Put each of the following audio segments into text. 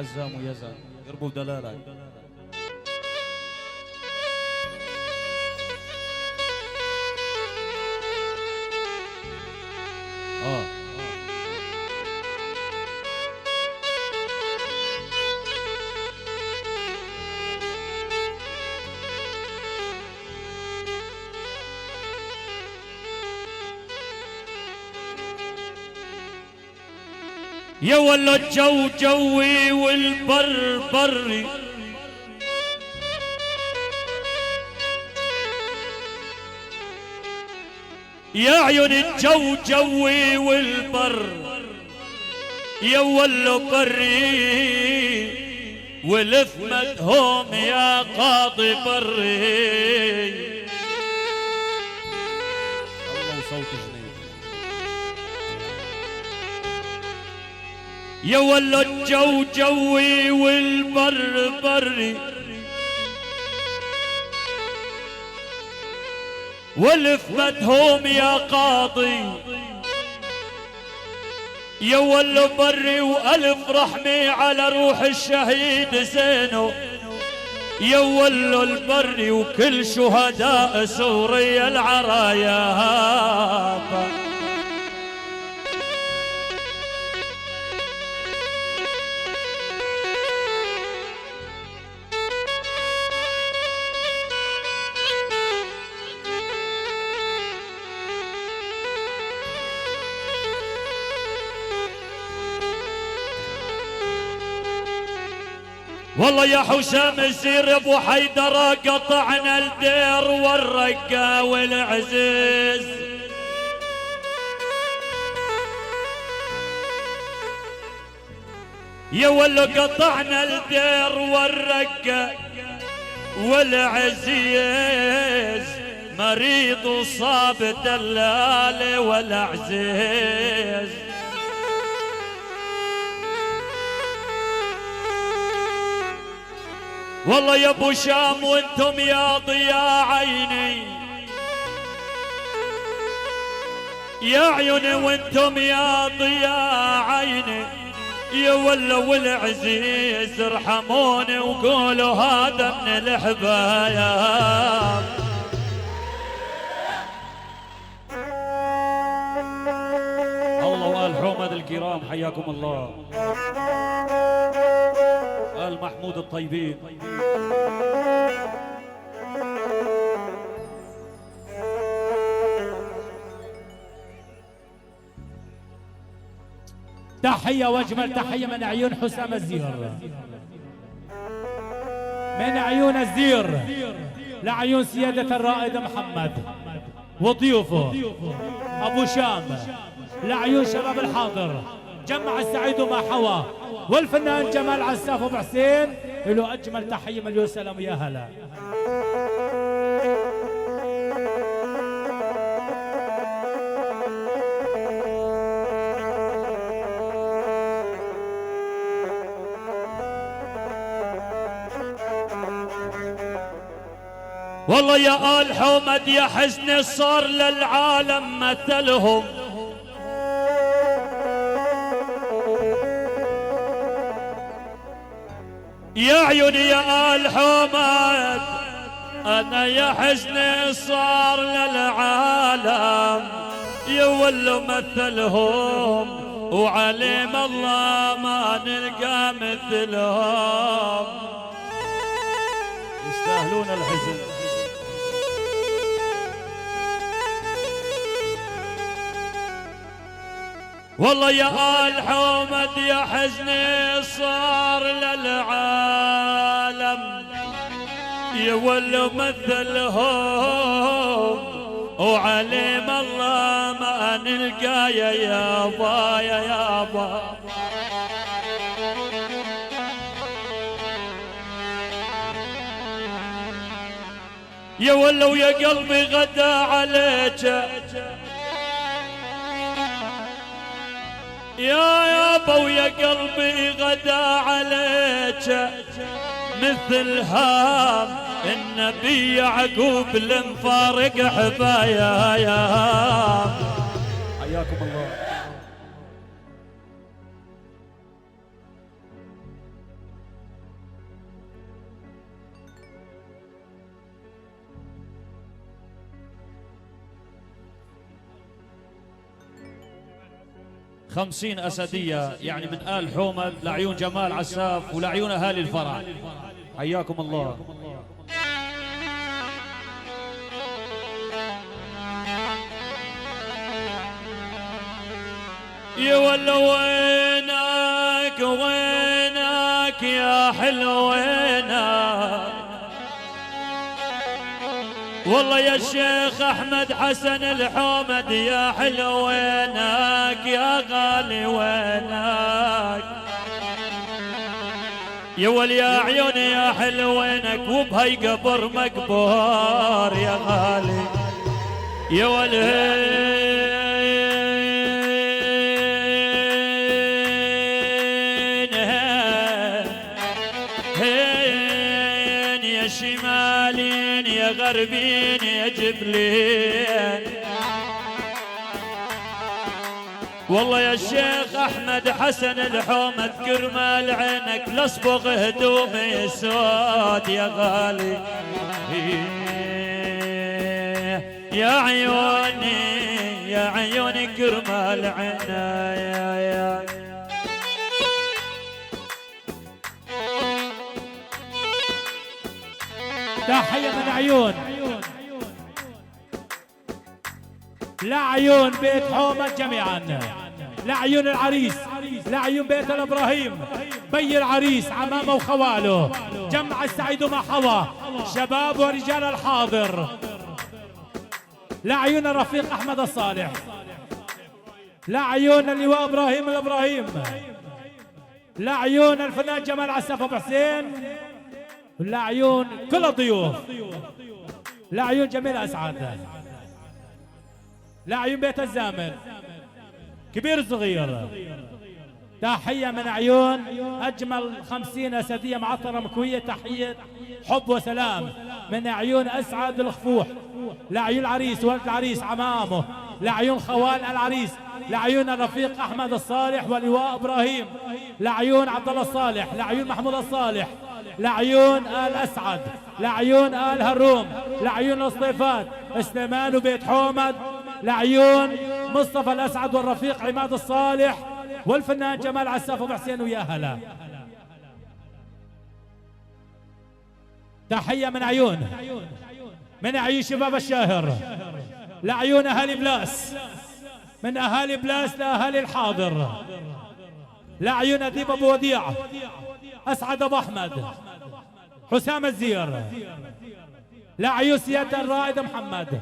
عزام ويزن قربوا بدلالك. يا ولا الجو جوي والبر بري، يا عيون الجو جوي والبر، يا ولا بري والثمتهم يا قاضي بري. الله وصوت جنين. يا ولا الجو جوي والبر بري، والفمتهم يا قاضي، يا ولا بري والف رحمي على روح الشهيد زينو، يا ولا البري وكل شهداء سوريا العرايا. والله يا حسام الزير ابو حيدر قطعنا الدير والرقا والعزيز، يا ولا قطعنا الدير والرقا والعزيز، مريض وصاب دلال والعزيز. والله يا ابو شام وانتم يا ضياء عيني، يا عيوني وانتم يا ضياء عيني، يا ولا والعزيز ارحموني وقولوا هذا من الحبايب. الله وآل حومد الكرام حياكم الله. آل محمود الطيبين. تحية واجمل تحية من عيون حسام الزير، من عيون الزير لعيون سيادة الرائد محمد وضيوفه ابو شام، لعيون شباب الحاضر جمع السعيد وما حوى، والفنان جمال عساف ابو حسين له اجمل تحيه مليون سلام ويا هلا. والله يا آل حومد يا حزن صار للعالم مثلهم، يا عيوني يا آل حومد أنا يا حزني صار للعالم، يا ولو مثلهم وعليم الله ما نلقى مثلهم. يستاهلون الحزن. والله يا آل حومد يا حزني صار للعالم، يا ولو مثلهم وعليم الله ما نلقى يا يابا يا يابا. يا ولو يا قلبي غدا عليك، يا يابا ويا قلبي غدا عليك، مثل هام النبي يعقوب المفارق حبايا يا حياكم الله. 50 أسدية يعني من آل حومد لعيون جمال عساف ولعيون أهالي الفرع. حياكم الله. يا ولا وينك وينك يا حلو وينك، والله يا الشيخ أحمد حسن الحومد يا حلو وينك يا غالي وينك، يا ول يا عيوني يا حلو وينك وبهي قبر مقبور يا غالي، يا ول شمالين يا غربين يا جبلين، والله يا الشيخ أحمد حسن الحومد كرمال عينك لاصبغ هدومي سود يا غالي، يا عيوني يا عيوني كرمال عينك. تحية من عيون لعيون بيت حومد جميعا، لعيون العريس، لعيون بيت الابراهيم، بي العريس عمامه وخواله، جمع السعيد وما حوى، شباب ورجال الحاضر، لعيون الرفيق احمد الصالح، لعيون اللواء ابراهيم الابراهيم، لعيون الفنان جمال عساف ابو حسين، لعيون كل الضيوف، لعيون جميل اسعد، لعيون بيت الزامل كبير صغير. تحية من عيون أجمل 50 أسدية معطرة مكوية، تحية حب وسلام من عيون أسعد الخفوح، لعيون العريس ولد العريس عمامه، لعيون خوال العريس، لعيون الرفيق أحمد الصالح ولواء إبراهيم، لعيون عبد الله الصالح، لعيون محمود الصالح، لعيون آل أسعد، لعيون آل هروم، لعيون الصيفات سليمان وبيت حومد، لعيون مصطفى الأسعد والرفيق عماد الصالح والفنان جمال عساف أبو حسين ويا هلا. تحية من عيون شباب الشاهر، لعيون أهالي بلاس، من أهالي بلاس لأهالي الحاضر، لعيون أديب أبو وديع، أسعد أبو أحمد، حسام الزير، لعيون سيادة الرائد محمد،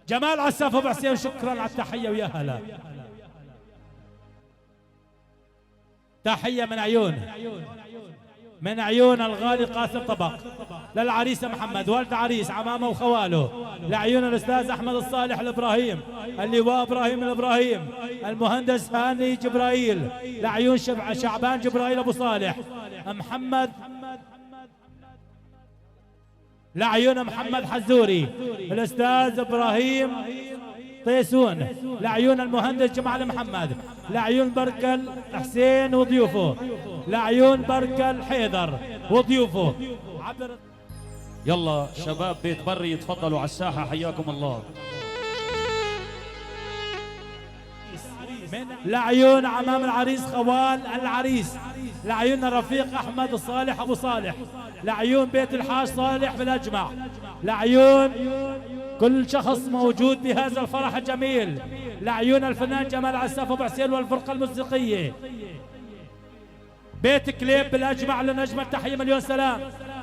جمال عساف أبو حسين. شكرا على التحية ويا هلا. تحية من عيون الغالي قاسم طبق، للعريس محمد ولد عريس عمامه وخواله، لعيون الأستاذ أحمد الصالح الإبراهيم، اللواء إبراهيم الإبراهيم، المهندس هاني جبرائيل، لعيون شعبان جبرائيل أبو صالح، محمد، لعيون محمد حزوري، الأستاذ إبراهيم طيسون، لعيون المهندس جمال محمد، لعيون بركل حسين وضيوفه، لعيون بركل حيدر وضيوفه. يلا شباب بيت بري يتفضلوا على الساحة. حياكم الله. لعيون عمام العريس خوال العريس، لعيون الرفيق أحمد الصالح أبو صالح، لعيون بيت الحاج صالح بالأجمع، لعيون كل شخص موجود بهذا الفرح الجميل، لعيون الفنان جمال عساف أبو حسين والفرقة الموسيقية، بيت كليب بالأجمع لنجم التحية مليون سلام،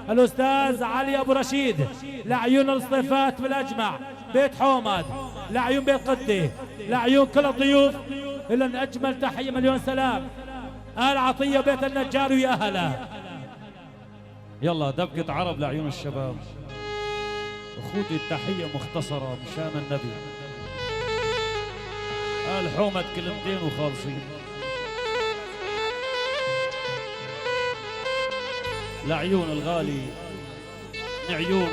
الأستاذ علي أبو رشيد، لعيون الصيفات بالأجمع، بيت حومد، لعيون بيت قدي، لعيون كل الضيوف إلى أجمل تحية مليون سلام، آل عطية بيت النجار ويا هلا. يلا دبكة عرب لعيون الشباب. أخوتي التحية مختصرة مشان النبي. آل حومد كلمتين وخالصين. لعيون الغالي، عيون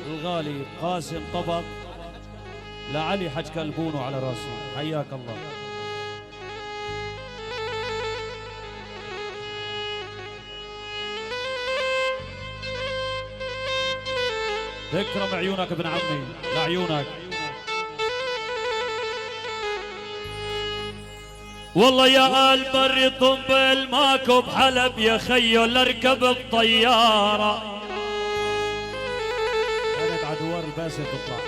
الغالي قاسم طبق، لعلي حج كلبون على راسي. حياك الله. تكرم عيونك ابن عمي، لعيونك. والله يا آل بري طنبل ماكو بحلب يا خيو لاركب الطيارة. كانت عدوار الباسل تطلع.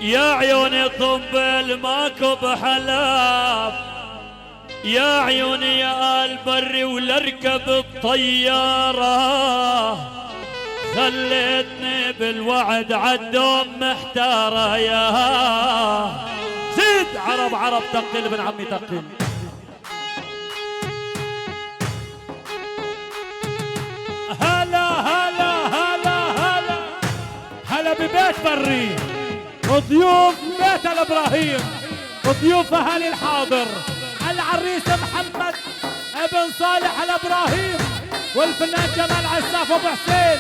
يا عيوني طنبل ماكو بحلب، يا عيوني يا آل بري ولاركب الطيارة. خليتني بالوعد عالدوم محتارة يا زيد. عرب عرب تقل ابن عمي تقل. هلا هلا هلا هلا هلا ببيت بري، ضيوف بيت الابراهيم، ضيوف اهالي الحاضر، العريس محمد ابن صالح الابراهيم والفنان جمال عساف ابو حسين.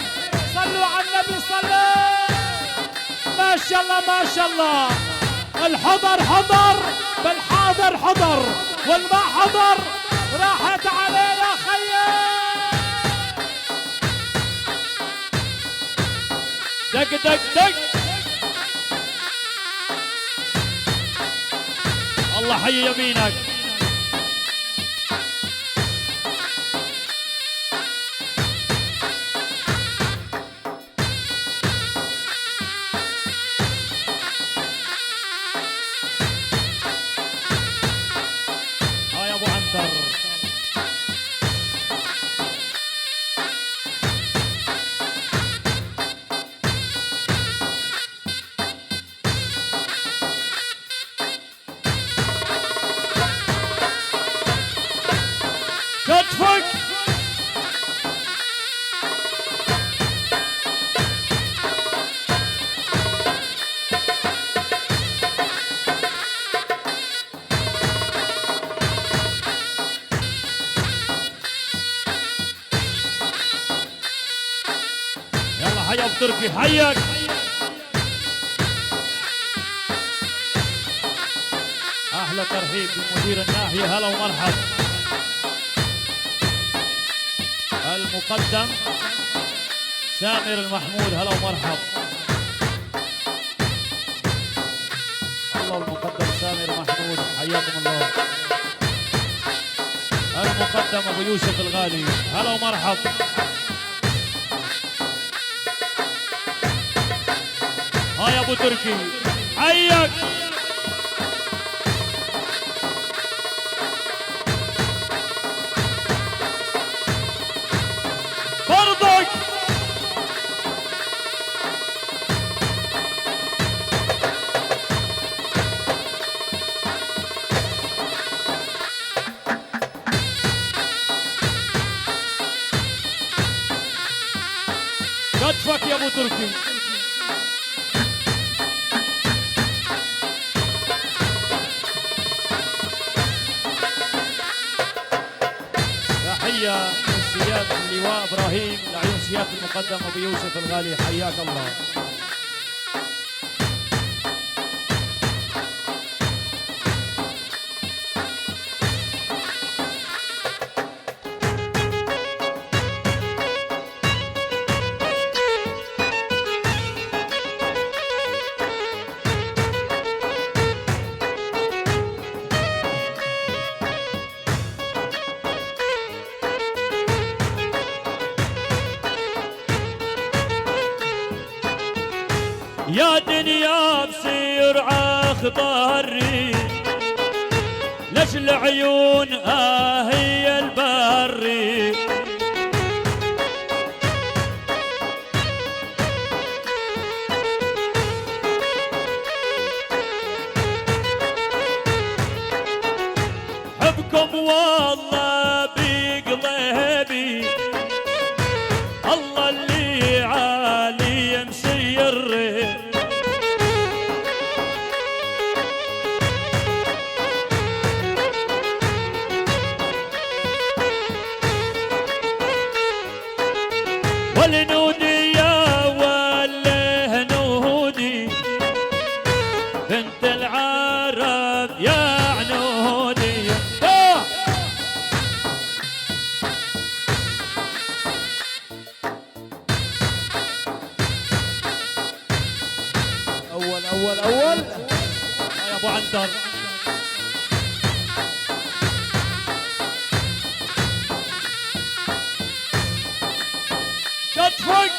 صلوا على النبي صلوا. ما شاء الله ما شاء الله. الحضر حضر بالحاضر حضر والما حضر راحت عليه يا خيي. دق دق دق. الله حي يمينك. كتفك. يلا حي ابو تركي حيك. احلى ترحيب بمدير الناحيه. هلا ومرحب. المقدم سامر المحمود. هلا ومرحب. الله المقدم سامر محمود حياكم الله. المقدم ابو يوسف الغالي. هلا ومرحب. هاي ابو تركي حيك. برضك. كتفك يا ابو تركي. تحية للسيادة اللواء ابراهيم لعيون سيادة المقدم ابو يوسف الغالي حياك الله. يا دنيا بصير عخطري ليش العيون هي البري. حبكم والله بقلبي الله اللي عالي مسير. والنودي يا والهنودي بنت العرب يا عنودي. اول اول اول يا ابو عنتر. صدفك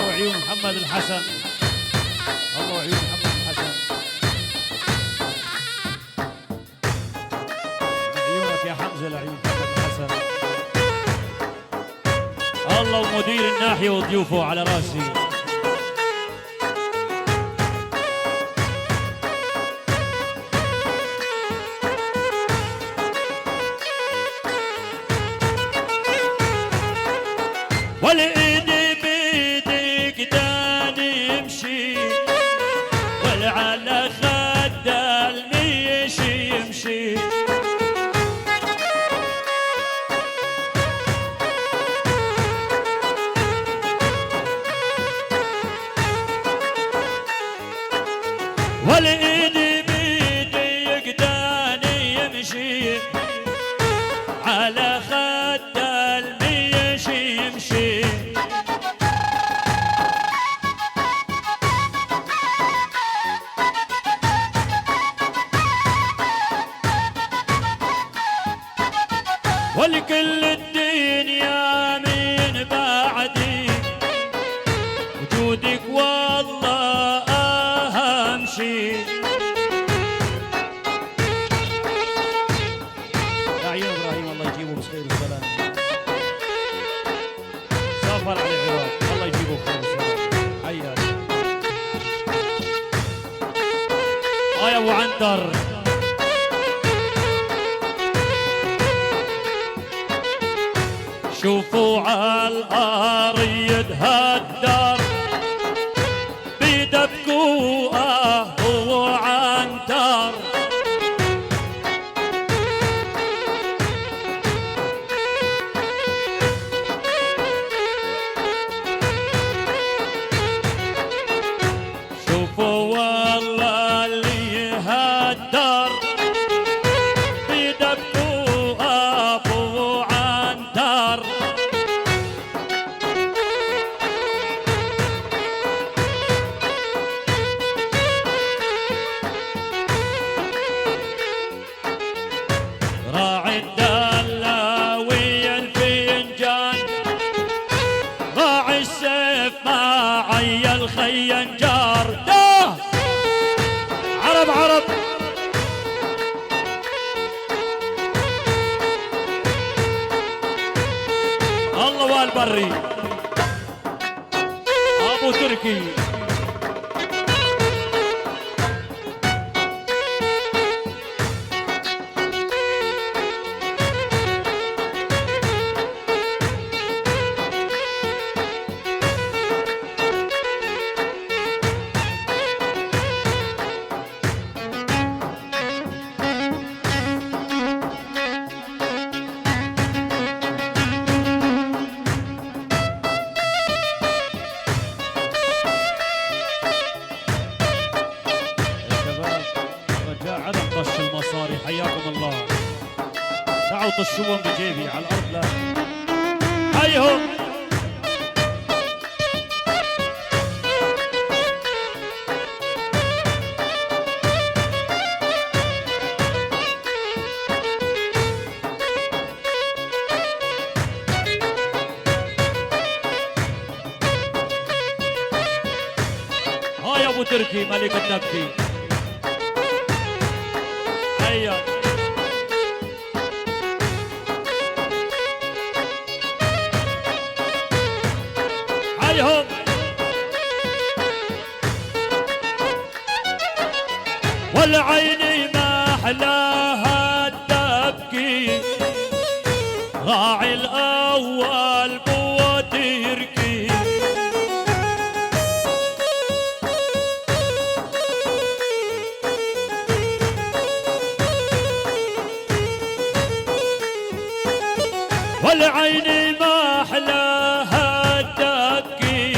وعيون محمد الحسن، الله وعيون محمد الحسن، عيونك يا حمزه لعيون محمد الحسن. الله ومدير الناحيه وضيوفه على راسي. والإيدي بيدك داني يمشي والعلى خد الميش يمشي. والإيدي بيدك داني يمشي على خد الميش يمشي. ولكل الدنيا من بعدي وجودك والله أهم شي. يا عيون ابراهيم الله يجيبه بالخير والسلام. سافر على العراق الله يجيبه بالخير والسلام. حياك يا ابو عنتر. شوفوا عالاريد هالدار بيدبكوا ابو عنتر. شوفوا والله اللي هالدار بيدبكوا ابو عنتر. راعي الدلاوي الفنجان راعي السيف معي الخينجار. ده عرب عرب الله والبري ابو تركي. طش المصاري حياكم الله. دعوا طشوهم بجيبي على الارض لا. هيهم يا ابو تركي ملك النبكي. هيا هيهم والعين ما احلاها تبكي راعي الاول قوة يركي. والعين ما احلاها تبكي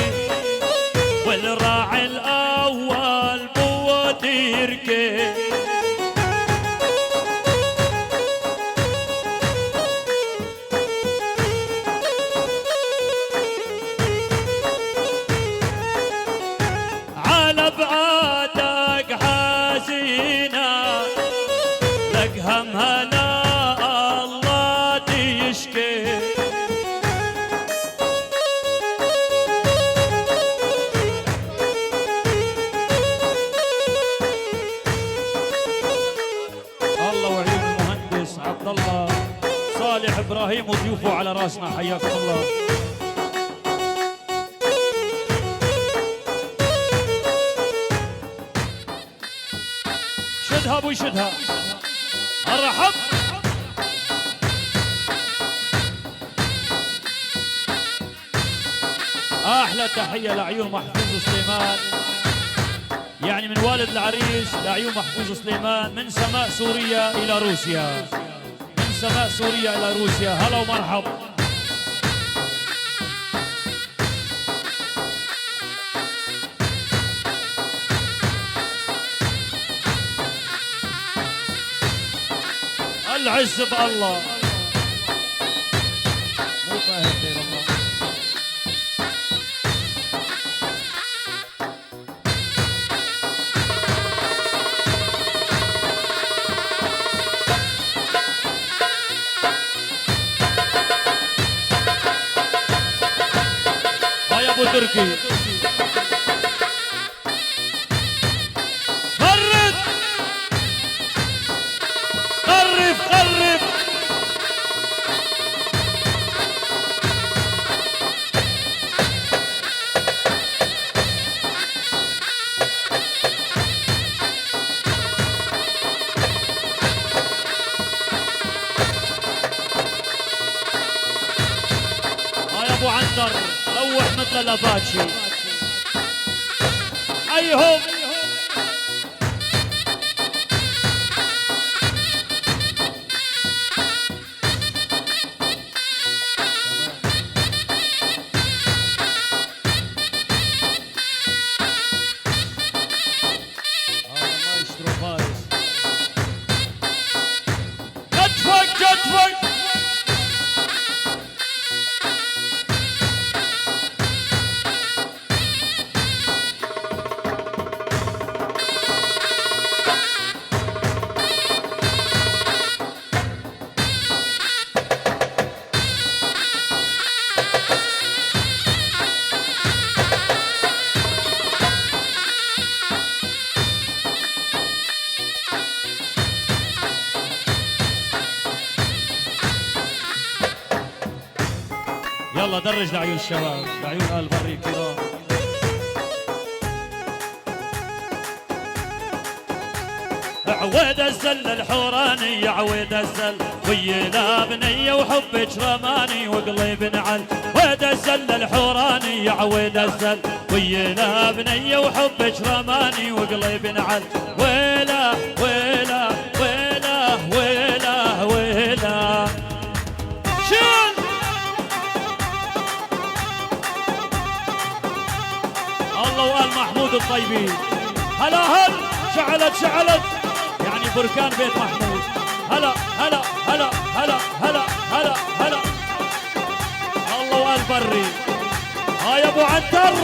ابراهيم وضيوفه على راسنا، حياكم الله. شدها ابوي شدها. ارحب. احلى تحيه لعيون محفوظ سليمان، يعني من والد العريس لعيون محفوظ سليمان، من سماء سوريا الى روسيا، من سماء سوريا الى روسيا. هلا ومرحب. العز بالله. مو فاهم خير الله. هاي ابو تركي. ابو عنتر روح مثل الاباتشي. حيهم. ما يشتروا فارس. كتفك كتفك. يلا درج لعيون الشباب، لعيون آل بري الكرام. عويد الزل الحوراني، عويد الزل ويا بنيه وحبك رماني وقلبي بنعل. عويد الزل الحوراني، عويد الزل ويا بنيه وحبك رماني وقلبي بنعل. ويلا ويلا ويلا ويلا ويلا. شيل. الله وآل محمود الطيبين. هلا هل شعلت شعلت، يعني بركان بيت محمود. هلا هلا هلا هلا هلا هلا هلا. الله وآل بري. هاي ابو عنتر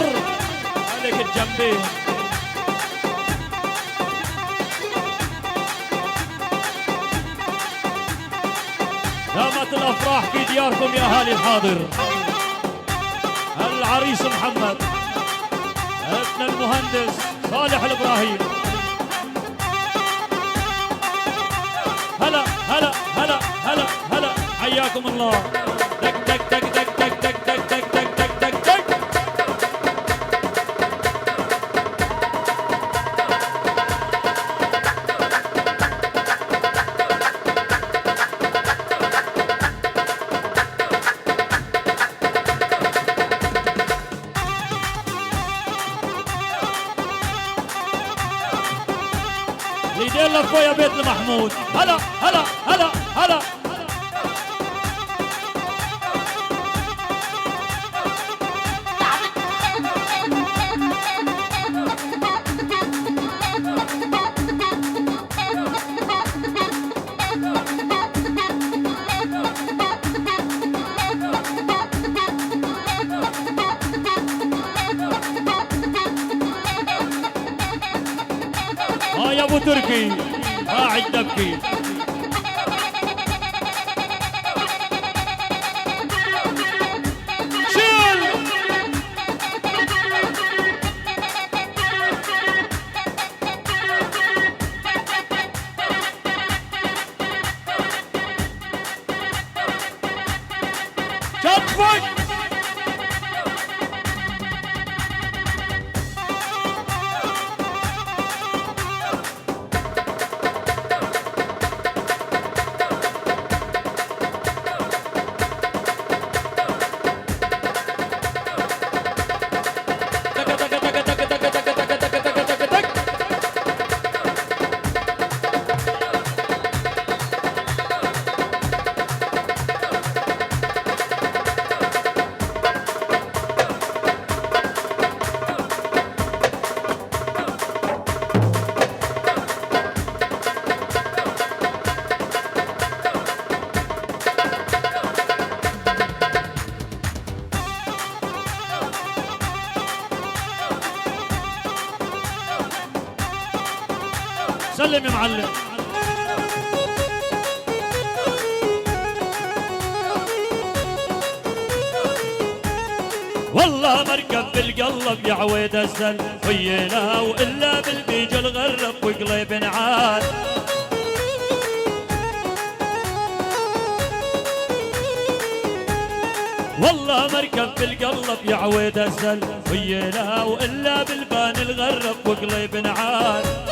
عليك الجنبين. دامت الافراح في دياركم يا اهالي الحاضر. العريس محمد، ابن المهندس صالح الابراهيم. هلا هلا هلا هلا هلا. حياكم الله. دك دك دك دك دك دك دك دك دك دك دك دك. ايدين لفوا يا بيت المحمود. هلا هلا هلا هلا. يا ابو تركي قاعد تبكي. شيل. سلم يا معلم. والله مركب بالقلب يا عويد السل وينا وإلا بالبيج الغرب وقليب نعاد. والله مركب بالقلب يا عويد السل وينا وإلا بالبان الغرب وقليب نعاد.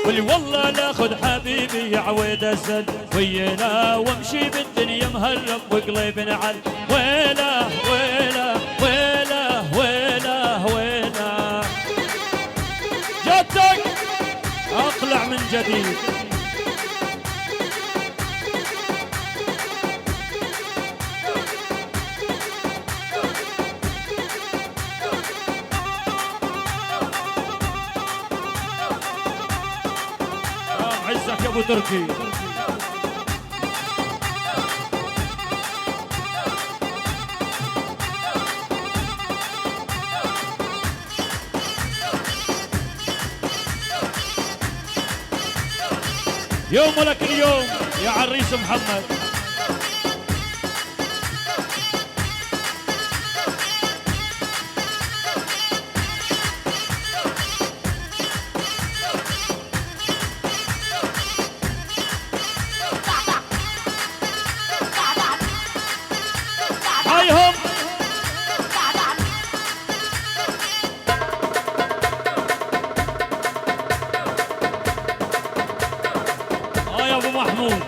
قولي والله لاخذ حبيبي يا عويد السد وينا وامشي بالدنيا مهرب وقليب نعل. ويله ويله ويله ويله ويله جدك اقلع من جديد. عزك يا ابو تركي. يوم لك اليوم يا عريس محمد. هايهم يا ابو محمود.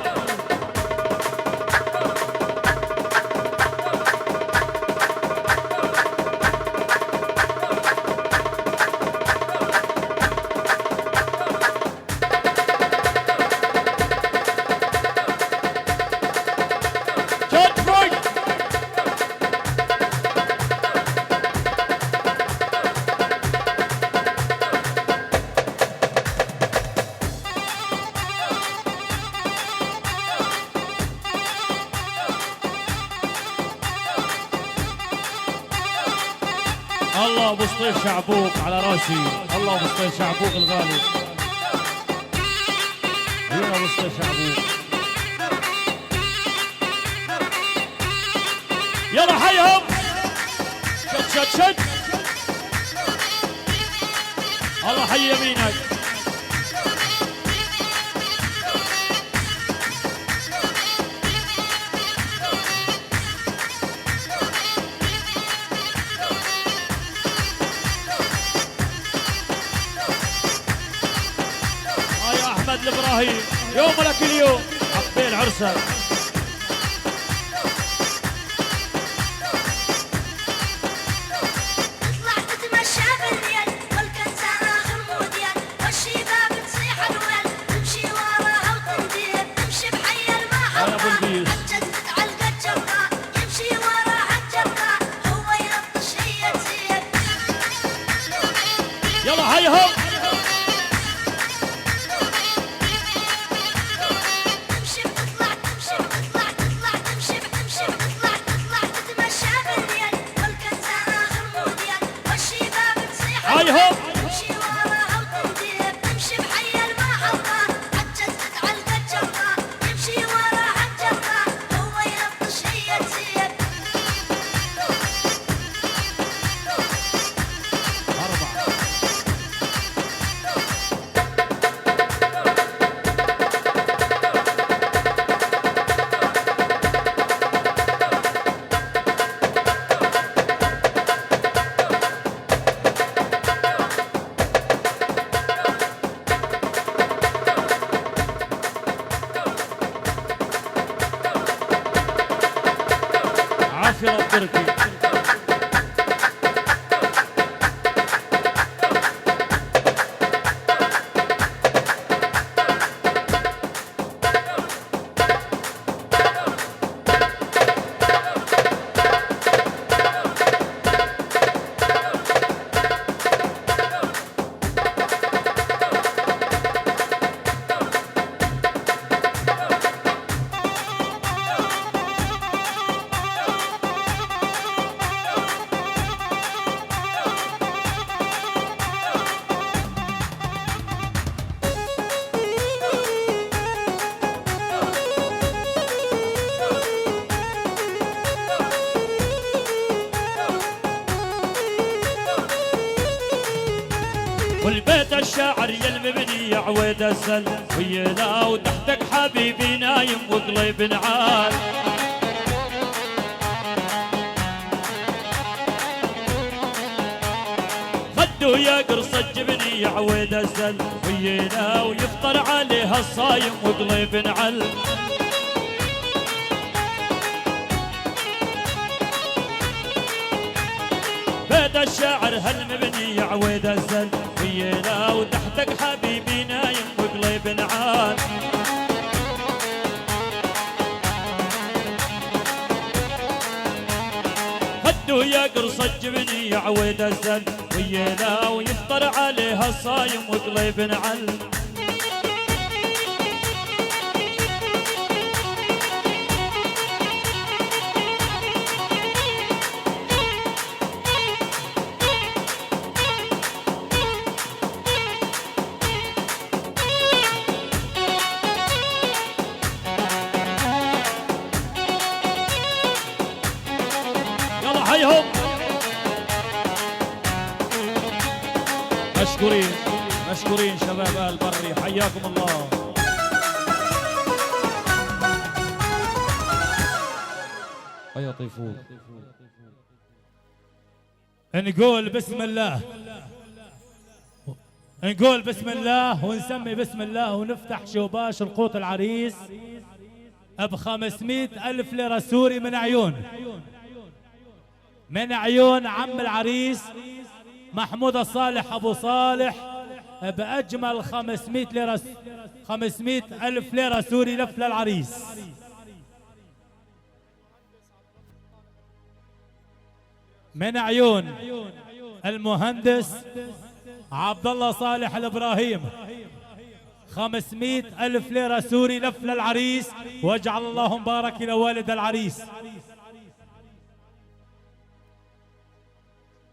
الله ابو سطيف شعبوك على راسي. الله ابو سطيف شعبوك الغالي. هنا ابو سطيف شعبوك. يلا حيهم. شد شد شد. الله حي يمينك. احمد الابراهيم يوم لك اليوم. عقبال عرسك. تطلع تتمشى بالليل والكنزة اخر موديل والشباب تصيح الويل تمشي وراها وتندير تمشي بحي المحطة عالجدد عالقد جبار يمشي وراها الجبار هو يلطش هي تسير. يلا هيهم. هايهم تمشي وراها وتندير تمشي بحي المحطة عالجدد عالقد جبار يمشي وراها الجبار هو يلطش هي تسير. عافية التركي. والبيت الشاعر يا المبني يا عويد السلوينا وتحتك حبيبي نايم وقليب نعال خدوا يا قرص الجبني يا عويد السلوينا ويفطر عليها الصايم وقليب نعل بيت الشاعر هالمبني يا عويد الزلوينا وتحتك حبيبي نايم وقليب نعال هدوا يا قرص الجبني يا عويد الزلوينا ويفطر عليها الصايم وقليب نعل حيهم مشكورين مشكورين شباب اهل بري حياكم الله. هيا طيفون نقول بسم الله، نقول بسم الله ونسمي بسم الله ونفتح شوباش القوط العريس ب500,000 ليرة سوري من عيون عم العريس محمود الصالح ابو صالح باجمل 500,000 ليرة سوري لف للعريس. من عيون المهندس عبد الله صالح الابراهيم 500,000 ليرة سوري لف للعريس واجعل الله مبارك لوالد العريس.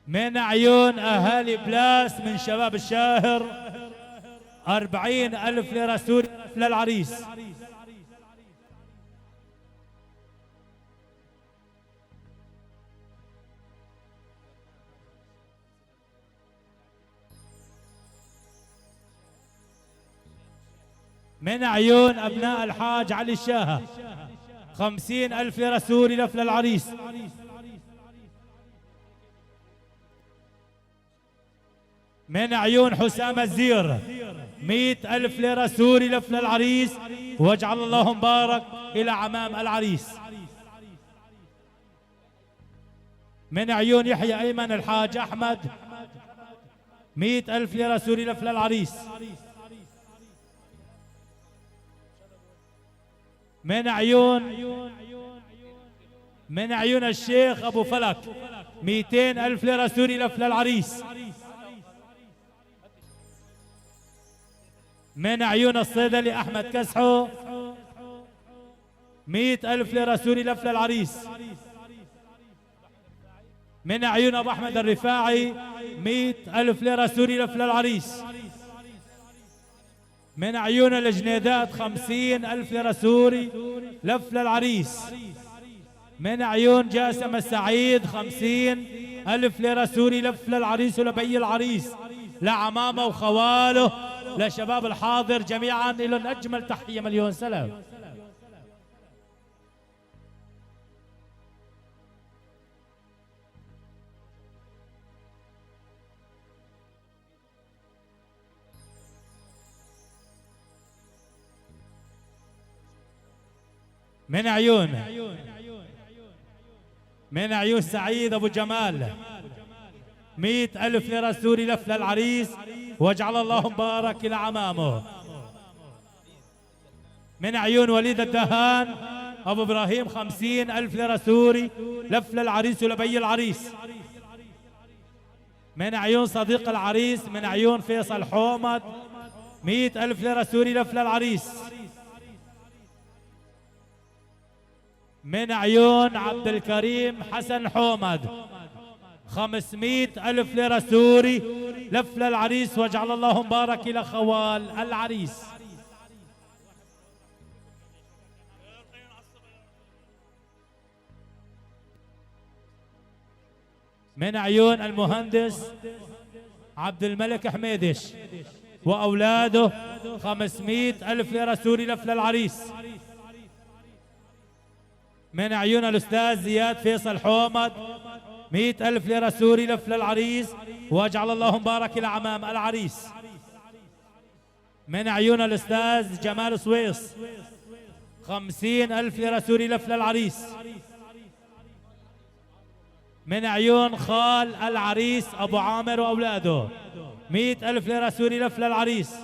من عيون اهالي بلاس من شباب الشاهر 40,000 ليرة سوري للعريس. من عيون ابناء الحاج علي الشاهة 50,000 ليرة سوري لف للعريس. من عيون حسام الزير 100,000 ليرة سوري لف للعريس واجعل الله مبارك إلى عمام العريس. من عيون يحيى أيمن الحاج أحمد 100,000 ليرة سوري لف للعريس. من عيون الشيخ أبو فلك 200,000 ليرة سوري لف للعريس. من عيون الصيدلي أحمد كسحو 100,000 ليرة سوري لف للعريس. من عيون أبو أحمد الرفاعي 100,000 ليرة سوري لف للعريس. من عيون الجنيدات 50,000 ليرة سوري لف للعريس. من عيون جاسم السعيد 50,000 ليرة سوري لف للعريس ولبي العريس لعمامه وخواله لشباب الحاضر جميعا لهم أجمل تحية مليون سلام. من عيون سعيد أبو جمال 100,000 ليرة سوري لف للعريس واجعل الله مبارك إلى عمامه. من عيون وليد الدهان أبو إبراهيم 50,000 ليرة سوري لف للعريس ولبي العريس. من عيون صديق العريس من عيون فيصل حومد 100,000 ليرة سوري لف للعريس. من عيون عبد الكريم حسن حومد 500,000 ليرة سوري لف للعريس واجعل الله مبارك إلى خوال العريس. من عيون المهندس عبد الملك حميدش وأولاده 500,000 ليرة سوري لف للعريس. من عيون الأستاذ زياد فيصل حومد 100,000 ليرة سوري لف للعريس، واجعل الله مبارك لعمام العريس. من عيون الأستاذ جمال سويس 50,000 ليرة سوري لف للعريس. من عيون خال العريس أبو عامر وأولاده 100,000 ليرة سوري لف للعريس.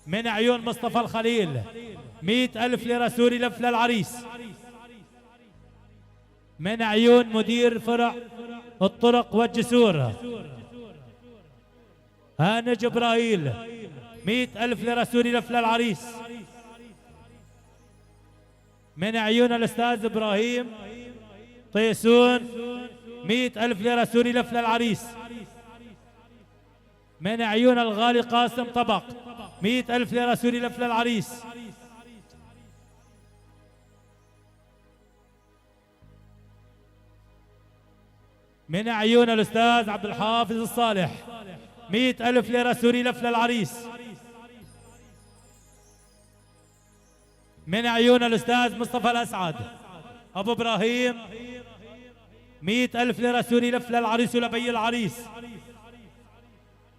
من عيون مصطفى الخليل 100,000 ليرة سوري لف للعريس. من عيون مدير فرع الطرق والجسور هاني جبرائيل 100,000 ليرة سوري لف للعريس. من عيون الأستاذ إبراهيم طيسون 100,000 ليرة سوري لف للعريس. من عيون الغالي قاسم طبق 100,000 ليرة سوري لف للعريس. من عيون الأستاذ عبد الحافظ الصالح 100,000 ليرة سوري لف للعريس. من عيون الأستاذ مصطفى الأسعد أبو إبراهيم 100,000 ليرة سوري لف للعريس ولبي العريس.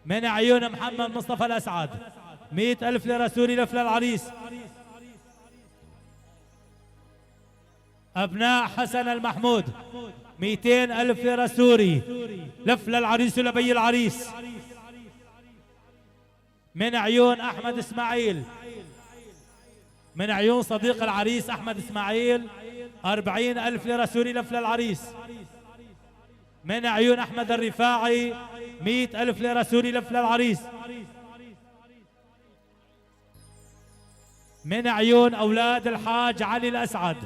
من عيون محمد مصطفى الأسعد 100,000 ليرة سوري لف للعريس. أبناء حسن المحمود 200,000 ليرة سوري لف للعريس ولبي العريس. من عيون أحمد إسماعيل، من عيون صديق العريس أحمد إسماعيل 40,000 ليرة سوري لف للعريس. من عيون أحمد الرفاعي 100,000 ليرة سوري لف للعريس. من عيون أولاد الحاج علي الأسعد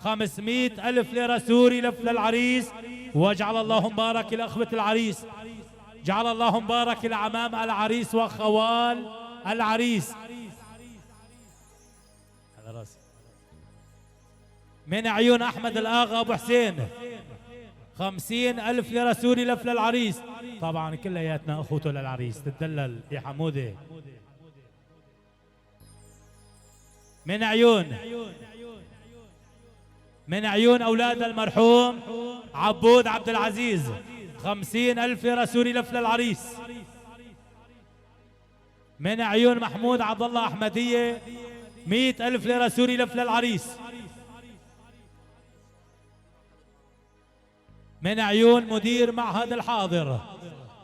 500,000 ليرة سوري لف للعريس، وجعل الله مبارك لأخوة العريس، جعل الله مبارك لعمام العريس وخوال العريس. على راسي. من عيون أحمد الآغا أبو حسين 50,000 ليرة سوري لف للعريس. طبعا كلياتنا أخوته للعريس، تدلل يا حمودة. من عيون أولاد المرحوم عبود عبد العزيز 50,000 ليرة سوري لف للعريس. من عيون محمود عبد الله أحمدية 100,000 ليرة سوري لف للعريس. من عيون مدير معهد الحاضر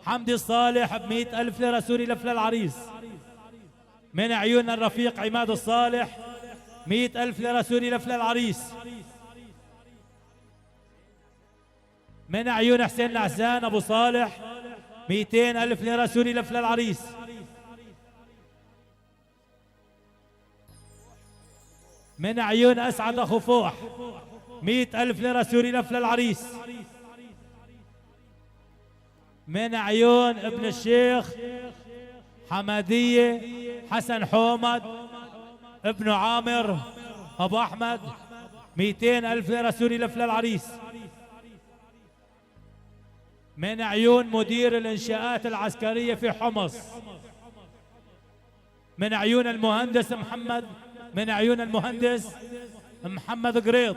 حمدي الصالح ب100,000 ليرة سوري لف للعريس. من عيون الرفيق عماد الصالح 100,000 ليرة سوري لف للعريس. من عيون حسين العسان أبو صالح 200,000 ليرة سوري لف للعريس. من عيون أسعد أخو فوح 100,000 ليرة سوري لف للعريس. من عيون ابن الشيخ حمادية حسن حومد ابن عامر أبو أحمد 200,000 ليرة سوري لف للعريس. من عيون مدير الإنشاءات العسكرية في حمص، من عيون المهندس محمد قريط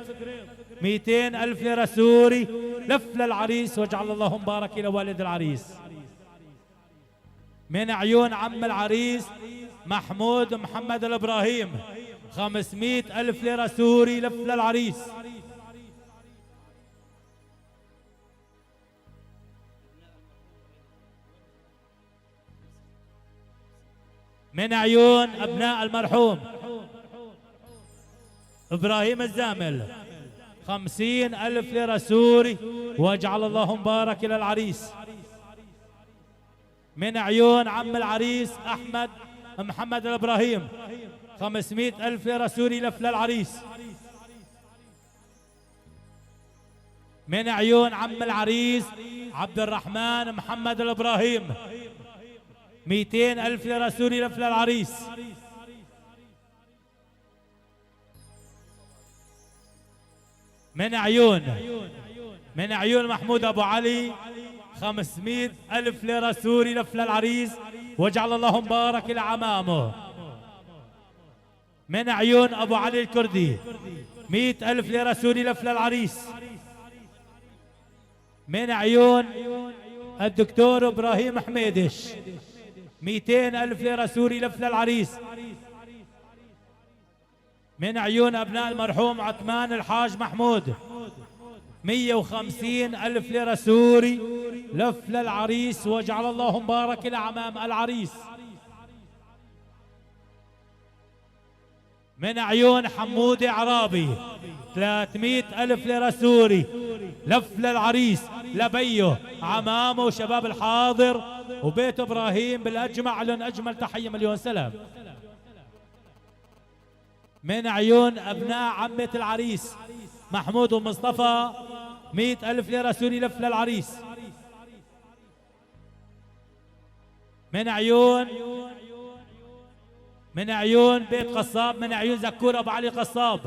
200,000 ليرة سوري لف للعريس، وجعل الله مبارك إلى والد العريس. من عيون عم العريس محمود محمد الإبراهيم 500,000 ليرة سوري لف للعريس. من عيون أبناء المرحوم إبراهيم الزامل 50,000 ليرة سوري، واجعل الله مبارك إلى العريس. من عيون عم العريس أحمد محمد الإبراهيم 500,000 ليرة سوري لف للعريس. من عيون عم العريس عبد الرحمن محمد الإبراهيم 200,000 ليرة سوري لف للعريس. من عيون محمود أبو علي 500,000 ليرة سوري لف للعريس وجعل الله مبارك لعمامه. من عيون أبو علي الكردي 100,000 ليرة سوري لف للعريس. من عيون الدكتور إبراهيم حميدش 200,000 ليرة سوري لف للعريس. من عيون أبناء المرحوم عثمان الحاج محمود 150,000 ليرة سوري لف للعريس وجعل الله مبارك لعمام العريس. من عيون حمودي عرابي 300,000 ليرة سوري لف للعريس لبيه عمامه وشباب الحاضر وبيت إبراهيم بالأجمع. لهم أجمل تحية مليون سلام. من عيون أبناء عمة العريس محمود ومصطفى 100,000 ليرة سوري لف للعريس. من عيون بيت قصاب، من عيون زكور أبو علي قصاب،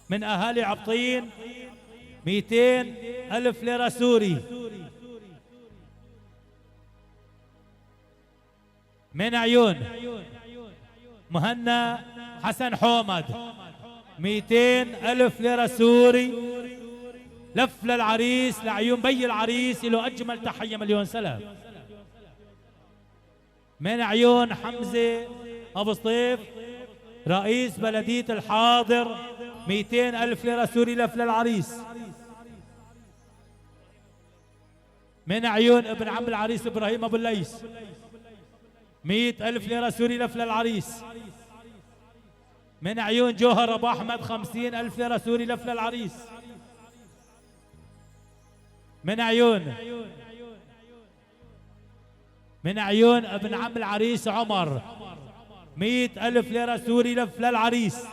من أهالي عبطين 200,000 ليرة سوري. من عيون مهنا حسن حومد 200,000 ليرة سوري لف للعريس لعيون بي العريس. له أجمل تحية مليون سلام. من عيون حمزة أبو سطيف رئيس بلدية الحاضر 200,000 ليرة سوري لف للعريس. من عيون ابن عم العريس إبراهيم أبو الليث 100,000 ليرة سوري لف للعريس. من عيون جوهر أبو أحمد 50,000 ليرة سوري لف للعريس. من عيون ابن عم العريس عمر 100,000 ليرة سوري لف للعريس.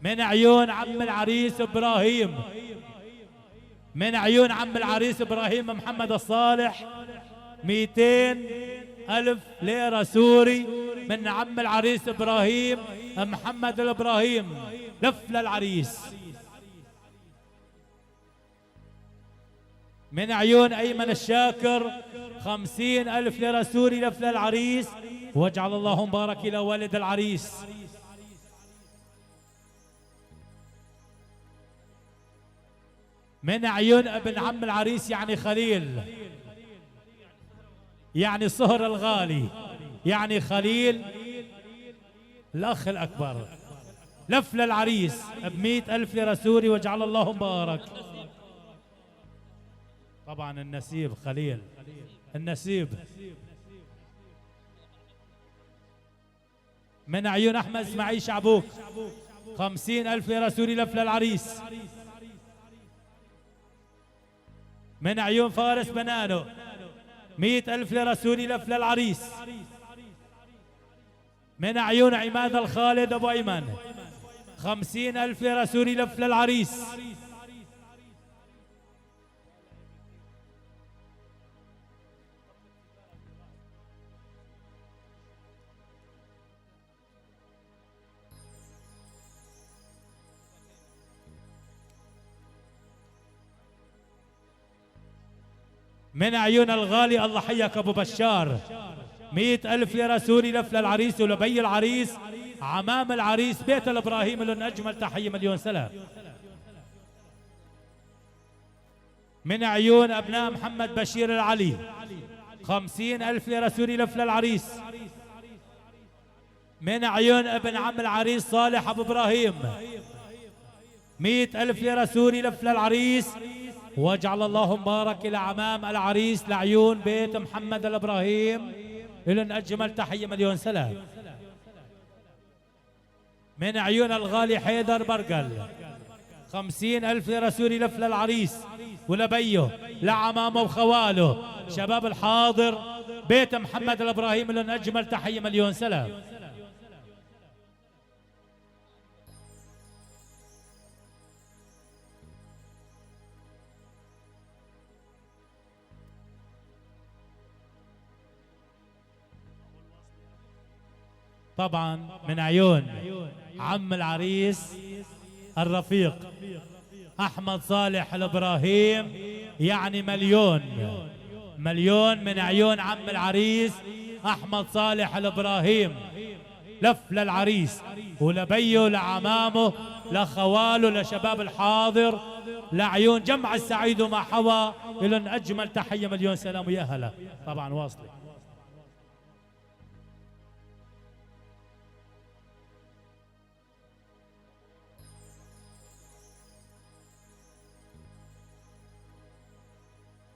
من عيون عم العريس إبراهيم، من عيون عم العريس إبراهيم محمد الصالح 200,000 ليرة سوري من عم العريس إبراهيم محمد الإبراهيم لف للعريس. من عيون أيمن الشاكر 50,000 ليرة سوري لف للعريس واجعل الله مبارك إلى والد العريس. من عيون ابن عم العريس يعني خليل، يعني صهر الغالي، يعني خليل الأخ الأكبر لف للعريس ب100,000 ليرة سوري وجعل الله مبارك. طبعا النسيب خليل النسيب. من عيون أحمد إسماعيل شعبوك 50,000 ليرة سوري لف للعريس. من عيون فارس بنانو 100,000 ليرة سوري لف للعريس. من عيون عماد الخالد أبو أيمن 50,000 ليرة سوري لف للعريس. من عيون الغالي الله حيك أبو بشار 100,000 ليرة سوري لف للعريس ولبي العريس عمام العريس بيت الإبراهيم. لهم أجمل تحية مليون سلام. من عيون أبناء محمد بشير العلي 50,000 ليرة سوري لف للعريس. من عيون ابن عم العريس صالح أبو إبراهيم 100,000 ليرة سوري لف للعريس واجعل الله مبارك إلى عمام العريس لعيون بيت محمد الإبراهيم. لهم أجمل تحية مليون سلام. من عيون الغالي حيدر برقل 50,000 ليرة سوري لف للعريس ولبيه لعمامه وخواله شباب الحاضر بيت محمد الإبراهيم. لهم أجمل تحية مليون سلام. طبعا من عيون عم العريس الرفيق أحمد صالح الإبراهيم، يعني مليون مليون من عيون عم العريس أحمد صالح الإبراهيم. لف للعريس ولبيه لعمامه لخواله لشباب الحاضر لعيون جمع السعيد وما حوى، لهم أجمل تحية مليون سلام ويا هلا. طبعا واصلة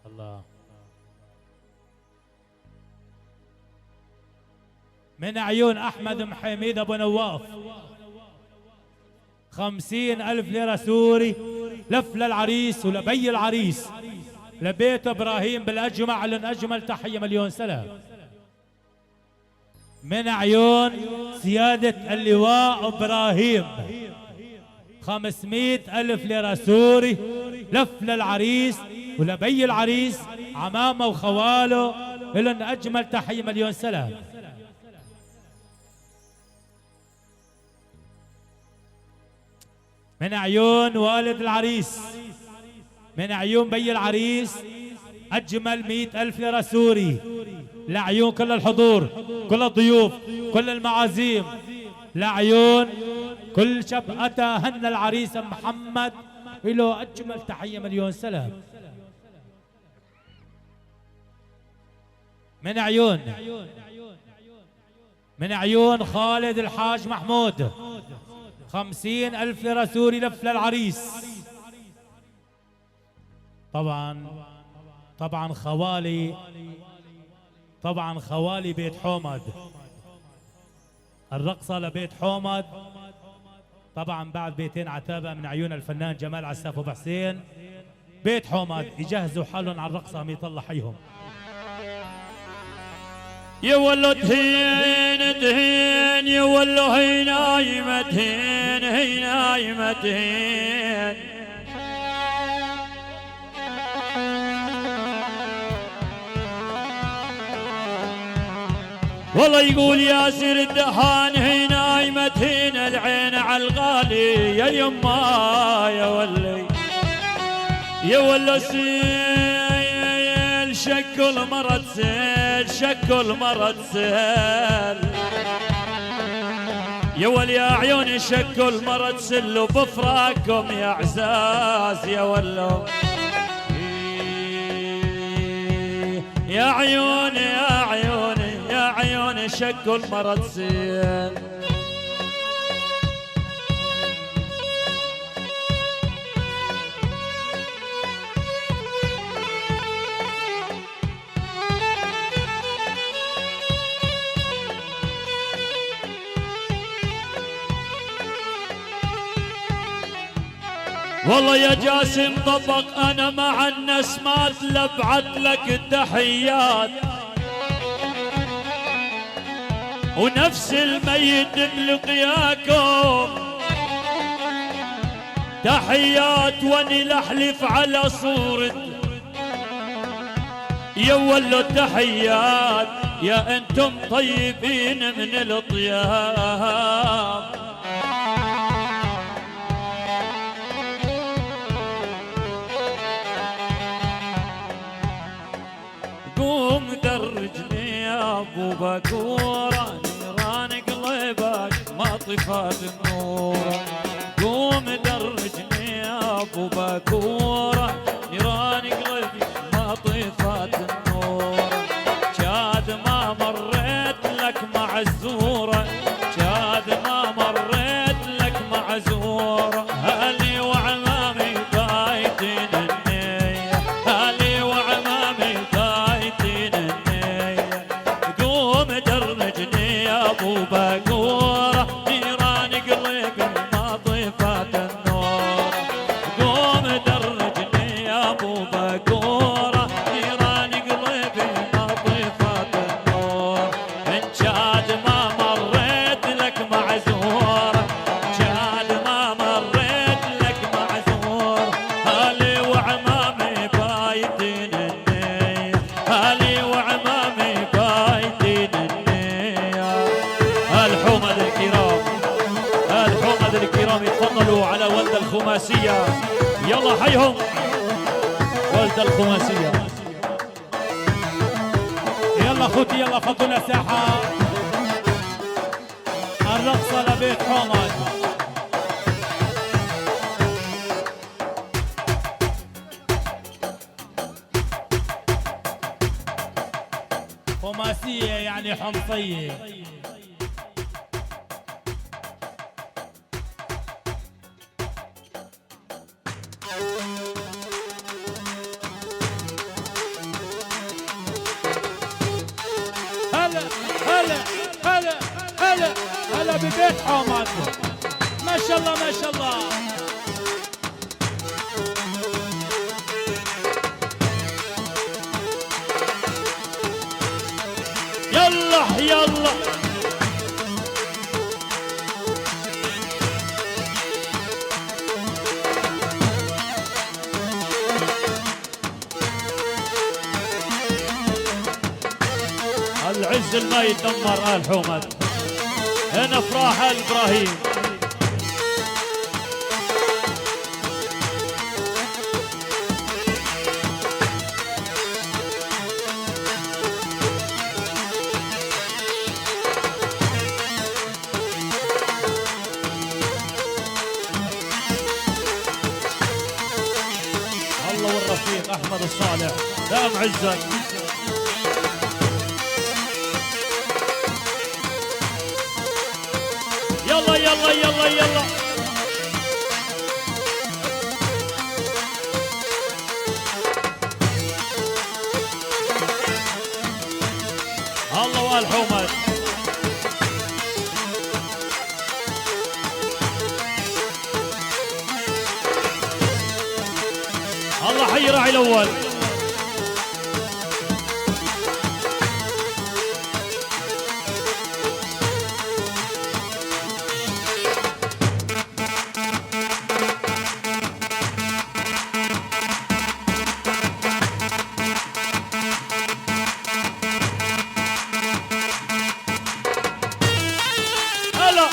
الله. من عيون أحمد محميد أبو نواف 50,000 ليرة سوري، لف للعريس ولبي العريس لبيت إبراهيم بالأجمع، لن أجمل تحية مليون سلام. من عيون سيادة اللواء إبراهيم 500,000 ليرة سوري، لف للعريس ولبي العريس عمامه وخواله، لن أجمل تحية مليون سلام. من عيون والد العريس، من عيون بي العريس أجمل 100,000 ليرة سوري لعيون كل الحضور، كل الضيوف، كل المعازيم، لعيون كل شاب أتى هن العريس محمد، له أجمل تحية مليون سلام. من عيون خالد الحاج محمود 50,000 ليرة سوري، لف للعريس. طبعا خوالي بيت حومد، الرقصة لبيت حومد. طبعا بعد بيتين عتابة من عيون الفنان جمال عساف وابو حسين. بيت حومد يجهزوا حالهم على الرقصة، عم يطلع حيهم. يولو تهين تهين، يولو هي نايمة تهين، هي نايمة تهين. والله يقول ياسر الدهان هي نايمة تهين، العين على الغالي يا يما يا ولي. يولو سيل شكل مرض سيل، شكل مرض سيل. يا ولي يا عيوني شكل مرض سل، وبفراقكم يا عزاز يا ولو. يا عيوني يا عيوني يا عيوني شكل مرض سيل. والله يا جاسم طبق انا مع النسمات، لبعت لك التحيات، ونفس الميت بلقياكم تحيات، واني لحلف على صورة يا ولو تحيات. يا انتم طيبين من الطياب. قوم درجني يا ابو بكوره، نيران قلبك ما طفات النور. قوم درجني يا ابو بكوره، نيران قلبي ما طفات النور. شاد ما مريت لك معزوره، شاد ما مريت لك معزوره. هالي وعمامي بايتين النيه، هالي وعمامي بايتين النيه. قوم درجني يا ابو بكوره، نيران قلبي ما طفات النور. قوم درجني يا ابو بكوره، نيران قلبي ما طفات النور. من شاد ما مريت لك معزوره، شاد ما مريت لك معزور. هالي وعمامي بايتين النيه، هالي وعمامي بايتين النيه. الحومد الكرام، الحومد الكرام يتفضلوا على ولد الخماسية. يلا حيهم ولد الخماسية. يلا اخوتي يلا فضوا لنا ساحة الرقصة لبيت حمد. خماسية يعني حمصية. هلا هلا هلا هلا هلا ببيت حمد. ما شاء الله ما شاء الله. يلا يلا العز ما يدمر آل حمد. هنا افراح آل ابراهيم. الله والرفيق احمد الصالح دام عزك. يلا يلا يلا يلا الله وآل حمد. الله حي راعي الاول. هلا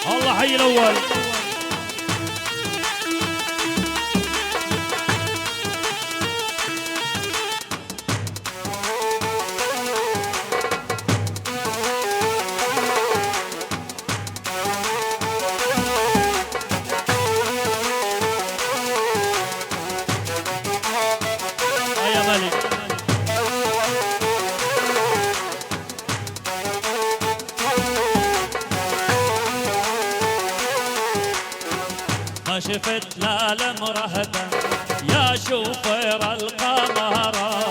الله حي الاول. يا ملك ما شفت لا لمرهبة يا شوفير القمرة.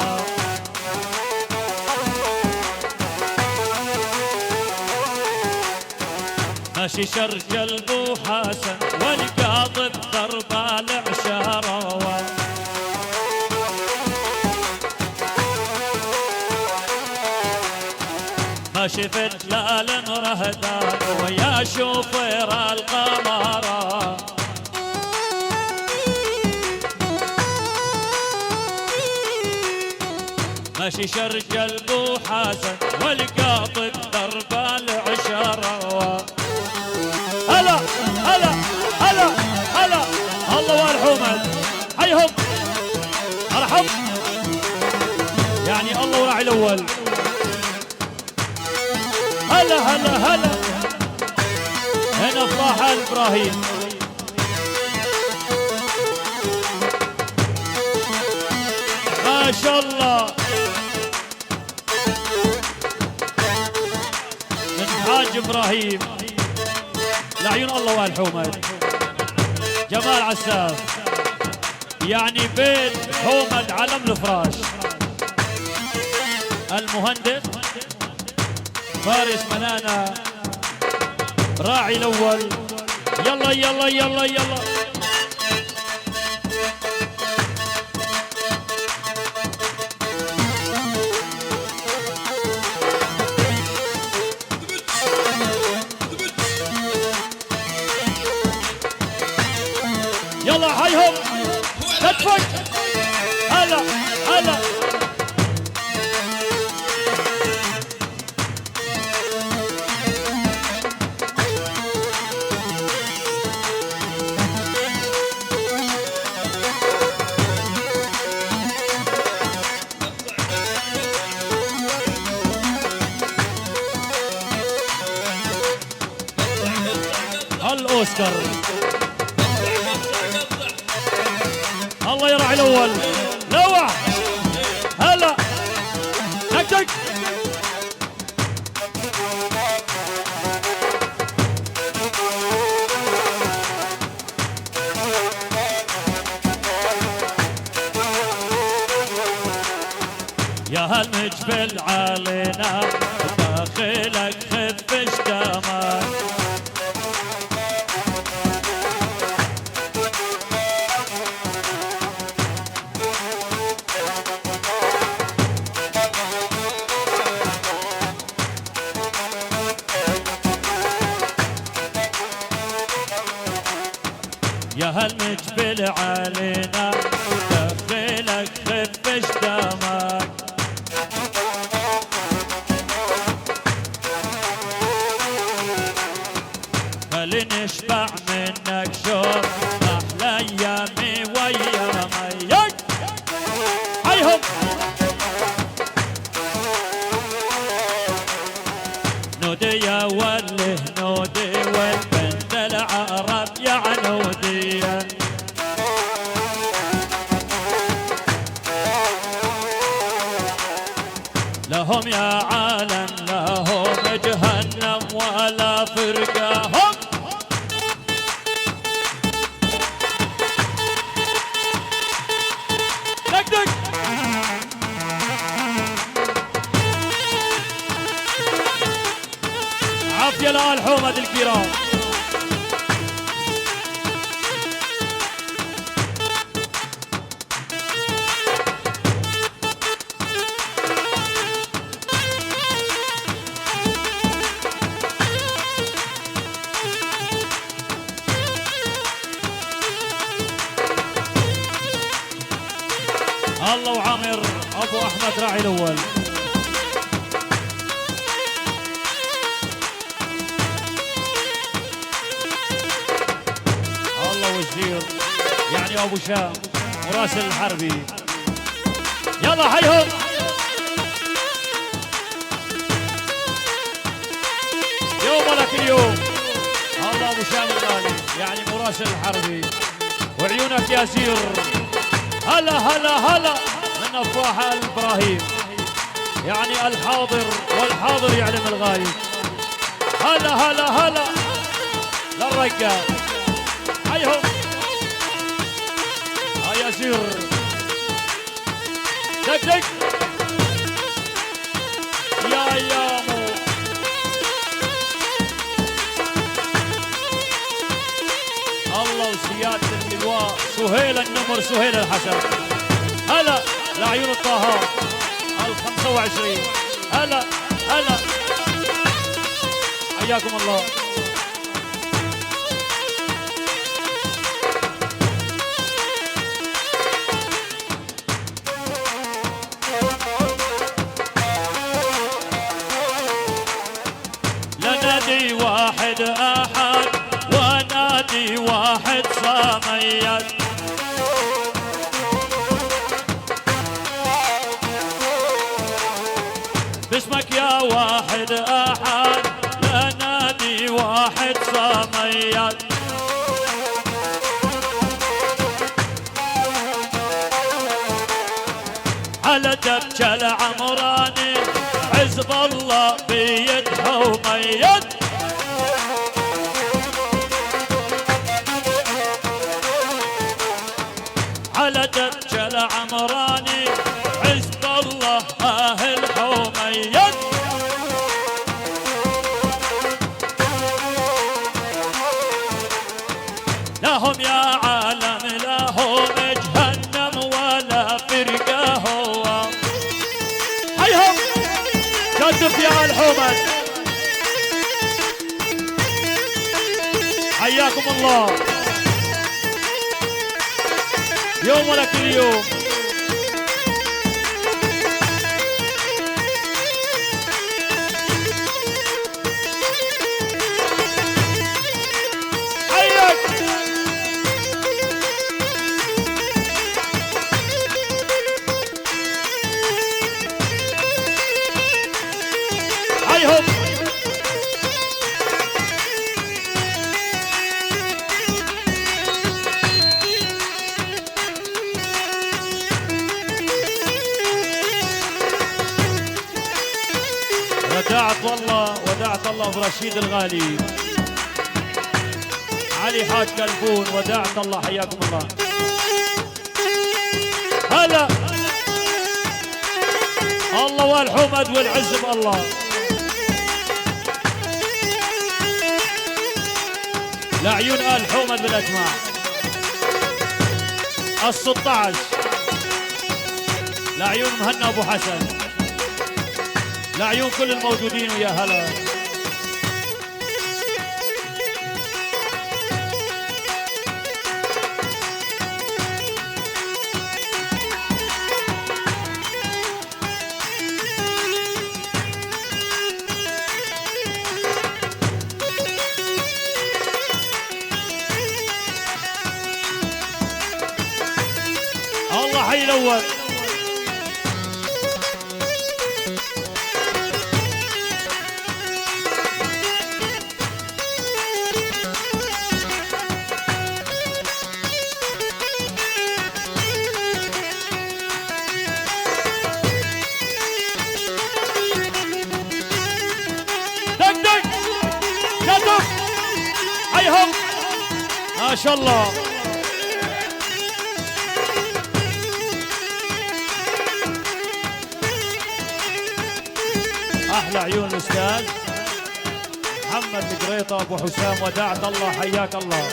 ماشي شرق البو حسن والقاضي بضرب العشارة. ما شفت لا لمرهدان ويا شوفير القمرة. ماشي شرق البو حسن والقاطب درب العشرة. هلا هلا هلا هلا الله والحمد حيهم ارحب يعني الله وراعي الاول. هلا هلا هلا هنا افراح آل ابراهيم. ما شاء الله من حاج ابراهيم لعيون الله والحومد. جمال عساف يعني بيت حومد علم الفراش. المهندس فارس منانا راعي الاول. يلا يلا يلا يلا كتفك. هلا هلا. الأوسكار الله يراعي الأول. لوع هلا دك يا هالمجبل علينا داخلك خفش دمك. يا هالمجبل علينا داخلك خفش دمك. خلينا منك شوف احلى ايامي ويا ميك. هيهم نودي يا وله نودي والبنت العرب يا عنوديه. لهم يا عالم لهم جهنم ولا فرقهم. دك دك عافية لآل حومد الكرام. الله وعامر ابو احمد راعي الاول. الله وزير يعني ابو شام وراسل الحربي. يلا حيهم. يومك اليوم. الله ابو شام الغالي يعني مراسل الحربي وعيونك يا زير. هلا هلا هلا من افراح ابراهيم يعني الحاضر والحاضر يعلم الغايب. هلا هلا هلا للرجال. حيهم. هيا زير. دك دك يا يامو. الله وسيادة اللواء سهيل النمر سهيل الحسن. هلا لعيون الطه ال25. هلا هلا حياكم الله. لنادي واحد احد ونادي واحد صميت. باسمك يا واحد احد لنادي واحد صميت. على دبكة العمراني حزب الله بيد حميد. على دبكة العمراني حزب الله اهل حميد. لهم يا عالم لهم جهنم ولا فرقه هو. هيهم كتف يا الحومد. حياكم الله. يوم ولا كل يوم. هيهم ودعت الله برشيد الغالي علي حاج كلبون. ودعت الله، حياكم الله. هلا الله والحمد والعز بالله. لعيون آل حمد بالاجماع. 16 لعيون مهنا ابو حسن، لعيون كل الموجودين ويا هلا. الله حي الاول. دق دق كتف هيهم ما شاء الله. احلى عيون الاستاذ محمد القريطه ابو حسام. ودعت الله، حياك الله.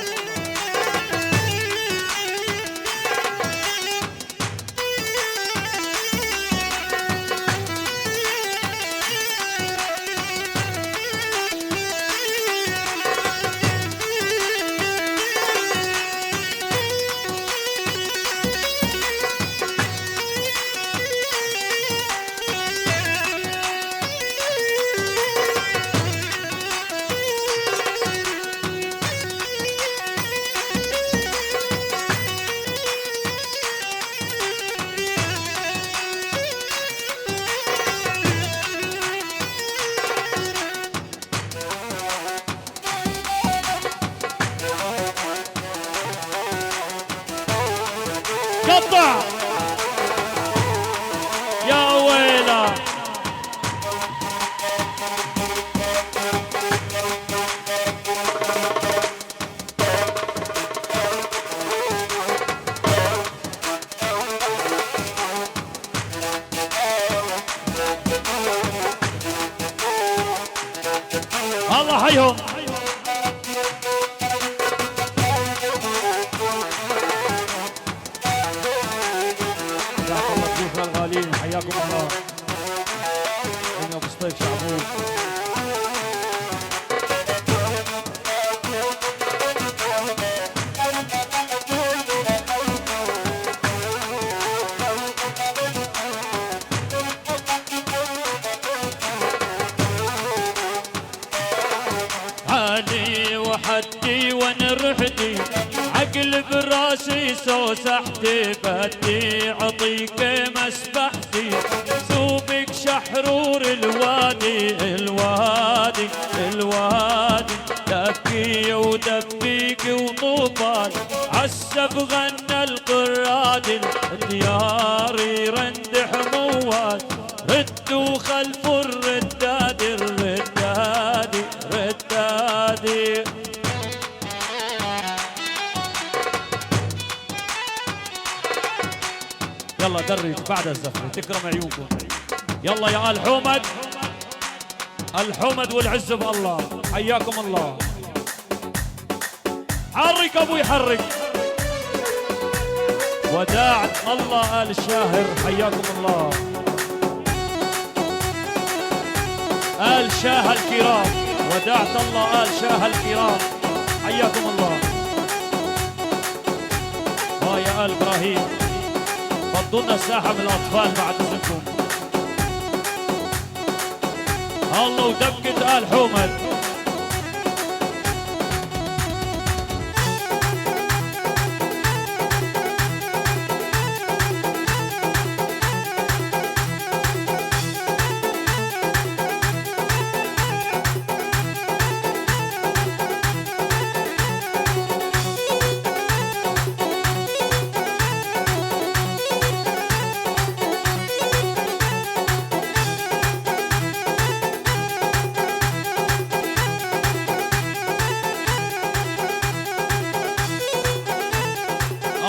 قطع يا ويله. الله حيهم. الغاليين حياكم الله. هنا ابو سطيف شعبون. علي وحدي وانا رحتي عقل براسي سوسحتي بدي عطيك مسبحتي ثوبك شحرور الوادي الوادي الوادي دبي ودبيك وطوبال عالسب غنى القراد الدياري رند حموال ردوا خلف الرداد الردادي ردادي. يلا درج بعد الزفرة تكرم عيونكم. يلا يا آل حمد، الحمد والعز بالله، حياكم الله. حرك ابوي حرك. وداعت الله آل الشاهر، حياكم الله. آل شاه الكرام، وداعت الله آل شاه الكرام، حياكم الله. يا آل إبراهيم. فضوا لنا الساحة من الأطفال بعد إذنكم. الله ودبكة آل حومد.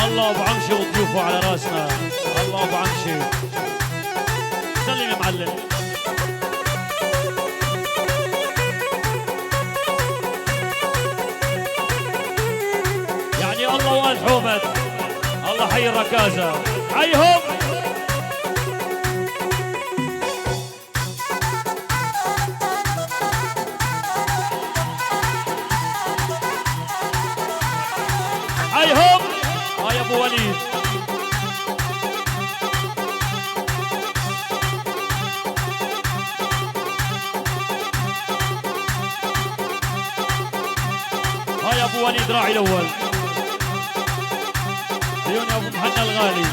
الله ابو عمشي وضيوفه على راسنا. الله ابو عمشي سلم يا معلم. يعني الله وآل حومد. الله حي الركازه حيهم. حيهم يا ابو وليد. يا ابو وليد راعي الاول. عيون يا ابو محنى الغالي.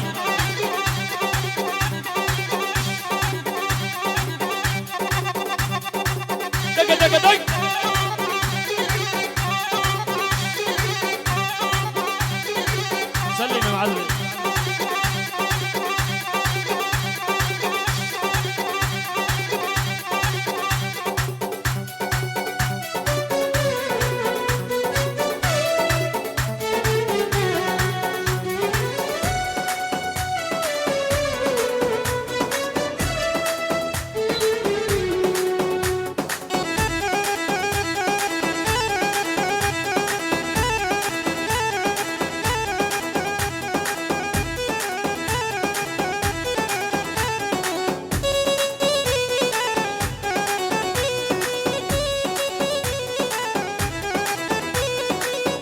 دق دق دق. سلم يا معلم.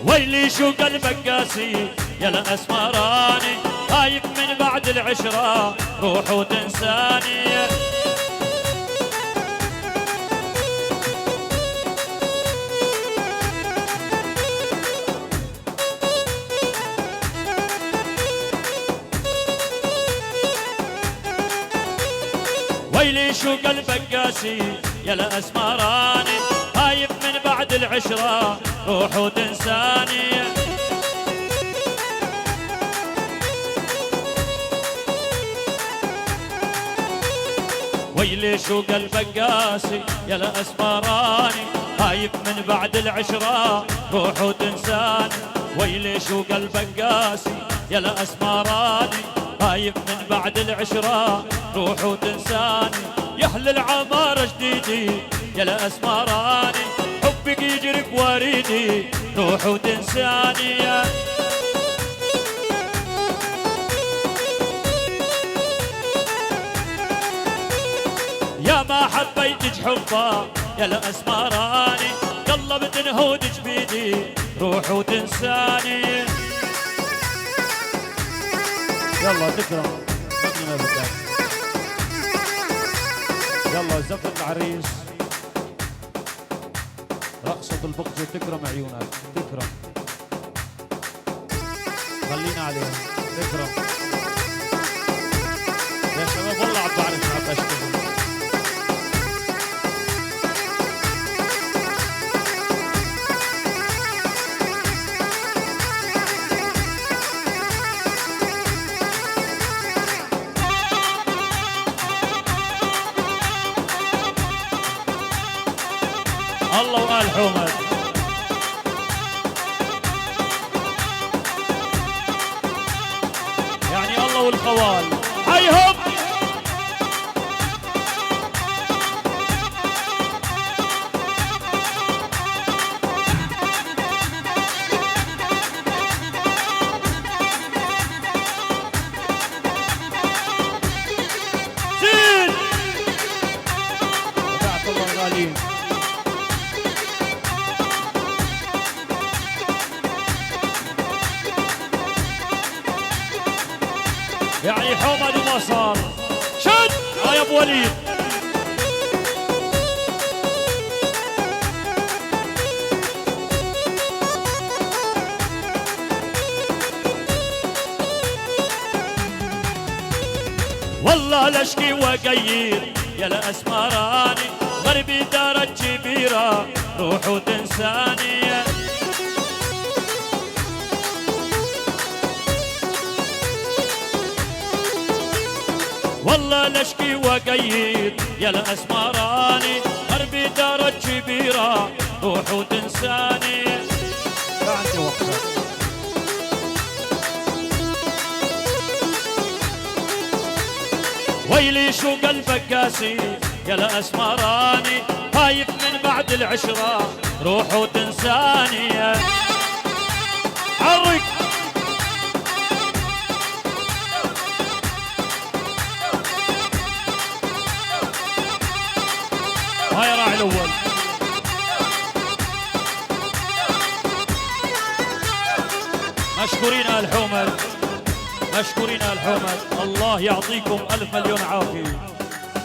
ويلي شو قلبك قاسي يا الاسمراني. خايف من بعد العشرة روح وتنساني. ويلي شو قلبك قاسي يا الاسمراني. خايف من بعد العشرة روح وتنساني. ويلي شو قلبك قاسي يا الاسمراني. خايف من بعد العشرة روح وتنساني. ويلي شو قلبك قاسي يا الاسمراني. خايف من بعد العشرة روح وتنساني. يا اهل العمارة جديدي يا الاسمراني. حبك يجري بوريدي روح وتنساني. يا ما حبيتك حبا يا الاسمراني. قلبت نهودك بيدي روح وتنساني. يلا تكرم مثل ما بدك. يلا زفة العريس رقصة البقجة تكرم عيونك. تكرم خلينا عليها. تكرم يا شباب. والله عم بعرف شو عم بشتغل. الله وآل حومد. يعني الله والخوال حيهم. زين ودعت الله الغالين. يعني حمد وما صار شد يا ابو وليد. والله لشكي وقير يا الاسمراني غربي دارت كبيره روح وتنساني. والله لشكي وقير يا الاسمراني غربي دارت كبيره روح وتنساني. لا عندي وقت. ويلي شو قلبك قاسي يا الاسمراني خايف من بعد العشرة روح وتنساني. حرك هاي راعي الاول. مشكورين آل حومد، مشكورين آل حومد، الله يعطيكم ألف مليون عافية.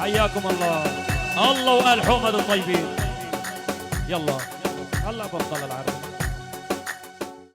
حياكم الله، الله وآل حومد الطيبين. يلا هلا بطل العرب.